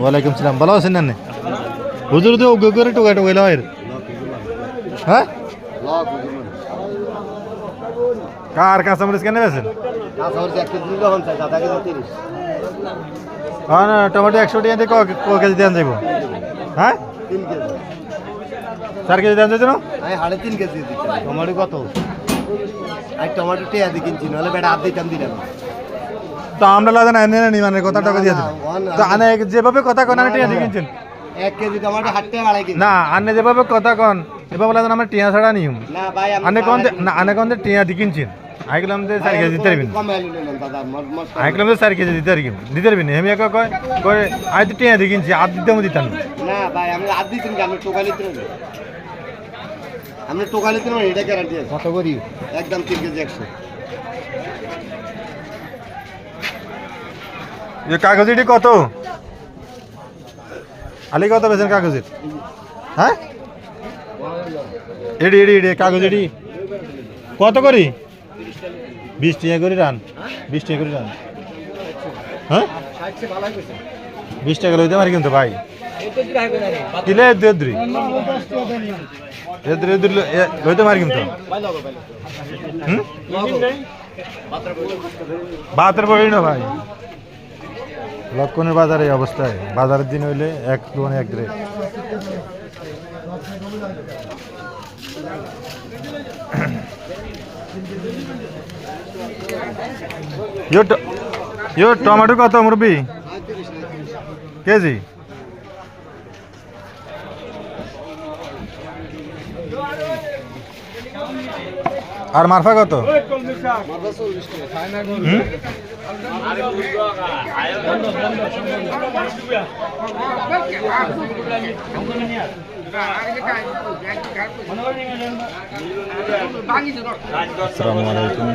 ওয়ালাইকুম সালাম, ভালো আছেন না? হুজুর তো অজ্ঞ করে টোকা টোকাইল হ্যাঁ কার কাঁচামরিচ কেন বেছেন? হ্যাঁ না, টমেটো 100 টাকা দিয়ে ক কেজি দেন যাইব? হ্যাঁ 4 কেজি দেন যাইতো না? 3.5 কেজি টমেটো কত? টমেটো টিয়া দিয়ে কিনছি, নাহলে বেটা আধ দিতাম দিলাম। তো আমরা লাগান আনে মানে কথা টাকা দিয়ে দেন তো আনে যেভাবে কথা কন আনে টিয়া দিয়ে কিনছেন 1 কেজি টমেটো 60 টাকা বাড়াই কিনছি না। আনে যেভাবে কথা কন এভাবে লাগান আমরা টিয়া ছাড়া নিয়ম না ভাই। আনে কোন না আনে কোন টিয়া দিয়ে কিনছেন আইগলাম যে 4 কেজি দিতে পারবেন। আইগলাম যে 4 কেজি দিতে পারবেন আমি একা কয় কয় আই তো টিয়া দিয়ে কিনছি আধ দিতে দিতাম না ভাই। আমি আধ দিতেন কি? আপনি টোকা লিতে না, আপনি টোকা লিতে না, এটা গ্যারান্টি আছে। কত করি? একদম 3 কেজি 100। ये कागजी कत आली कत बेचें कागजी हाँ एडी एडी एडी कागज एडी कत करी 20 टाका করে রান 20 টাকা করে রান হ্যাঁ 20 টাকা লইতে পারি কিন্তু ভাই কিলে দেদ্রি দেদ্রি দেদ্রি লইতে পারি কিন্তু হুম বাতের বই না ভাই। লক্ষণের বাজারে এই অবস্থায়, বাজারের দিন হইলে এক দোকানে এক রেট। টমেটো কত মুরব্বি কেজি? আর মারফা কত? আসসালামু আলাইকুম।